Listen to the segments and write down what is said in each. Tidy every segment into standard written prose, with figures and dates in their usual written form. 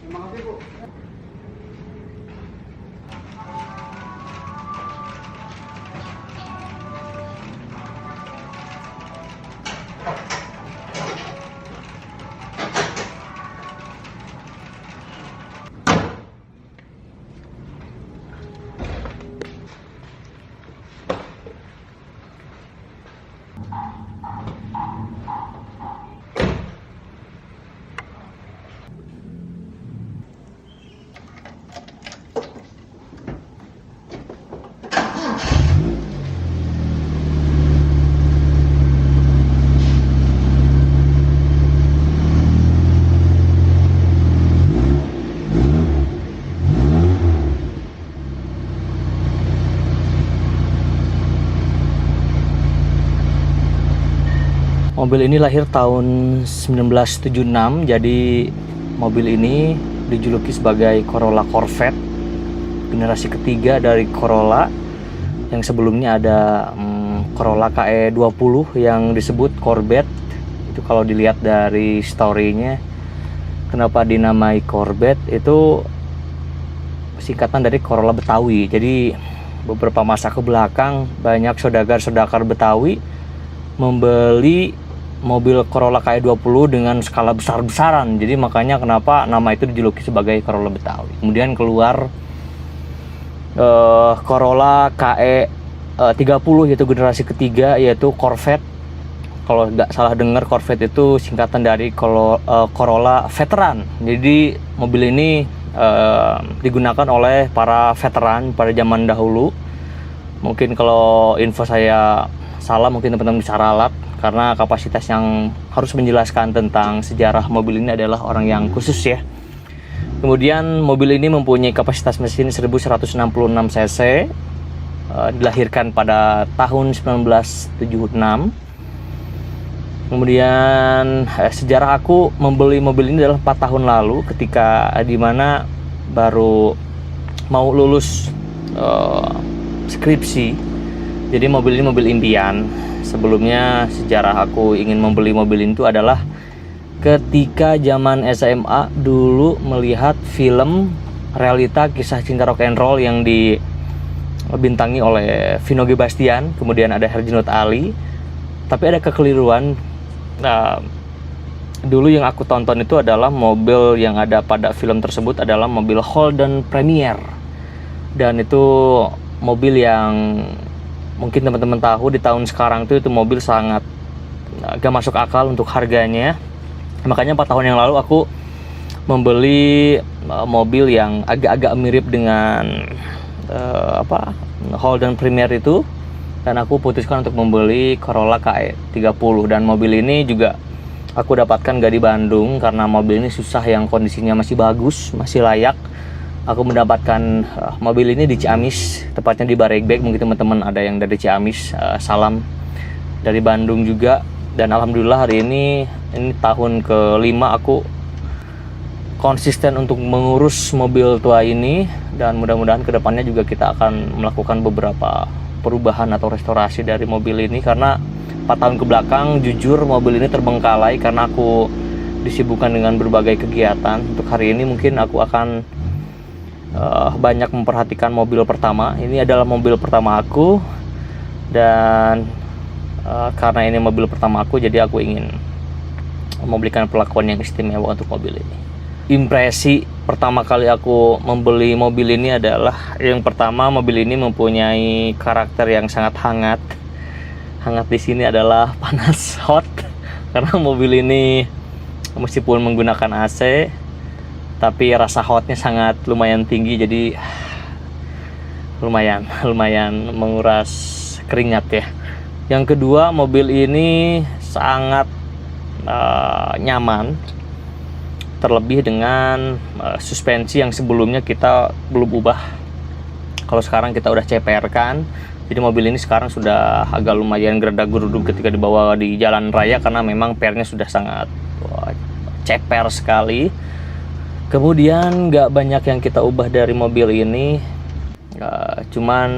Terima kasih, Bu. Mobil ini lahir tahun 1976, jadi mobil ini dijuluki sebagai Corolla Corvette, generasi ketiga dari Corolla. Yang sebelumnya ada Corolla KE20 yang disebut Corvette. Itu kalau dilihat dari story-nya, kenapa dinamai Corvette, itu singkatan dari Corolla Betawi. Jadi beberapa masa ke belakang banyak saudagar-saudagar Betawi membeli mobil Corolla KE20 dengan skala besar-besaran. Jadi makanya kenapa nama itu dijuluki sebagai Corolla Betawi. Kemudian keluar Corolla KE30, yaitu generasi ketiga, yaitu Corvette. Kalau nggak salah dengar, Corvette itu singkatan dari Corolla Veteran. Jadi mobil ini digunakan oleh para veteran pada zaman dahulu. Mungkin kalau info saya salah, mungkin teman-teman bisa ralat, karena kapasitas yang harus menjelaskan tentang sejarah mobil ini adalah orang yang khusus ya. Kemudian mobil ini mempunyai kapasitas mesin 1166 cc, dilahirkan pada tahun 1976. Kemudian sejarah aku membeli mobil ini adalah 4 tahun lalu, ketika dimana baru mau lulus skripsi. Jadi mobil ini mobil impian. Sebelumnya sejarah aku ingin membeli mobil itu adalah ketika zaman SMA dulu melihat film realita kisah cinta rock and roll yang dibintangi oleh Vino G. Bastian, kemudian ada Herjunot Ali. Tapi ada kekeliruan. Nah, dulu yang aku tonton itu adalah mobil yang ada pada film tersebut adalah mobil Holden Premier. Dan itu mobil yang mungkin teman-teman tahu di tahun sekarang itu mobil sangat gak masuk akal untuk harganya. Makanya 4 tahun yang lalu aku membeli mobil yang agak-agak mirip dengan Holden Premier itu, dan aku putuskan untuk membeli Corolla KE30. Dan mobil ini juga aku dapatkan gak di Bandung, karena mobil ini susah yang kondisinya masih bagus, masih layak. Aku mendapatkan mobil ini di Ciamis, tepatnya di Baregbek. Mungkin teman-teman ada yang dari Ciamis, salam dari Bandung juga. Dan alhamdulillah hari ini tahun ke-5 aku konsisten untuk mengurus mobil tua ini. Dan mudah-mudahan kedepannya juga kita akan melakukan beberapa perubahan atau restorasi dari mobil ini. Karena 4 tahun ke belakang jujur mobil ini terbengkalai karena aku disibukkan dengan berbagai kegiatan. Untuk hari ini mungkin aku akan banyak memperhatikan mobil pertama. Ini adalah mobil pertama aku, dan karena ini mobil pertama aku, jadi aku ingin memberikan perlakuan yang istimewa untuk mobil ini. Impresi pertama kali aku membeli mobil ini adalah, yang pertama, mobil ini mempunyai karakter yang sangat hangat. Hangat di sini adalah panas, hot, karena mobil ini meskipun menggunakan AC, tapi rasa hotnya sangat lumayan tinggi, jadi lumayan menguras keringat ya. Yang kedua, mobil ini sangat nyaman, terlebih dengan suspensi yang sebelumnya kita belum ubah. Kalau sekarang kita udah CPR kan, jadi mobil ini sekarang sudah agak lumayan gerdak-geruduk ketika dibawa di jalan raya, karena memang pernya sudah sangat ceper sekali. Kemudian nggak banyak yang kita ubah dari mobil ini, cuman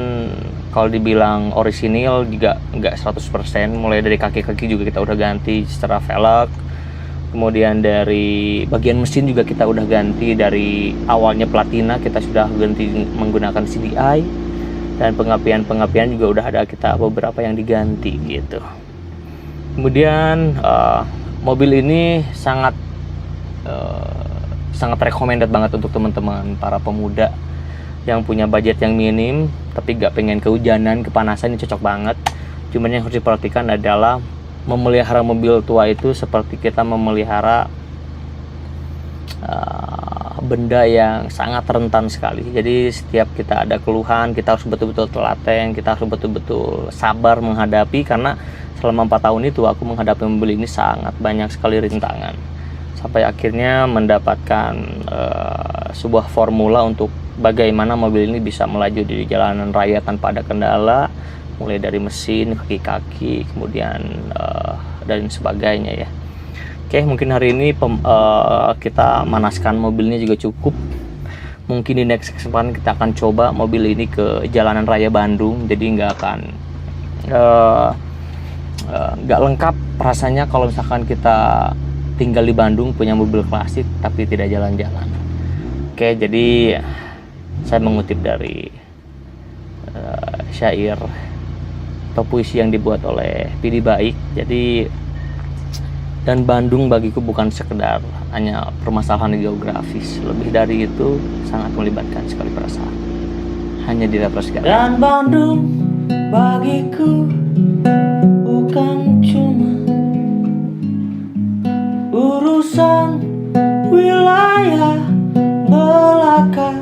kalau dibilang orisinil juga nggak 100%. Mulai dari kaki-kaki juga kita udah ganti secara velg, Kemudian dari bagian mesin juga kita udah ganti, dari awalnya platina kita sudah ganti menggunakan CDI, dan pengapian juga udah ada kita beberapa yang diganti gitu. Kemudian mobil ini sangat recommended banget untuk teman-teman para pemuda yang punya budget yang minim tapi gak pengen kehujanan, kepanasan. Ini cocok banget. Cuman yang harus diperhatikan adalah memelihara mobil tua itu seperti kita memelihara benda yang sangat rentan sekali. Jadi setiap kita ada keluhan, kita harus betul-betul telaten, kita harus betul-betul sabar menghadapi, karena selama 4 tahun itu aku menghadapi mobil ini sangat banyak sekali rintangan, sampai akhirnya mendapatkan sebuah formula untuk bagaimana mobil ini bisa melaju di jalanan raya tanpa ada kendala, mulai dari mesin, kaki-kaki, kemudian dan sebagainya ya. Oke, mungkin hari ini kita manaskan mobilnya juga cukup. Mungkin di next kesempatan kita akan coba mobil ini ke jalanan raya Bandung, jadi nggak lengkap rasanya kalau misalkan kita tinggal di Bandung punya mobil klasik tapi tidak jalan-jalan. Oke, jadi saya mengutip dari syair atau puisi yang dibuat oleh Pidi Baik. Jadi, dan Bandung bagiku bukan sekedar hanya permasalahan geografis, lebih dari itu sangat melibatkan sekali perasaan. Hanya di Rapres Garut. Dan Bandung bagiku bukan cuma urusan wilayah belaka,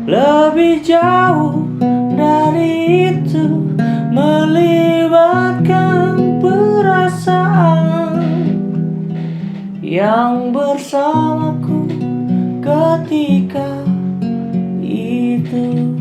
lebih jauh dari itu, melibatkan perasaan yang bersamaku ketika itu.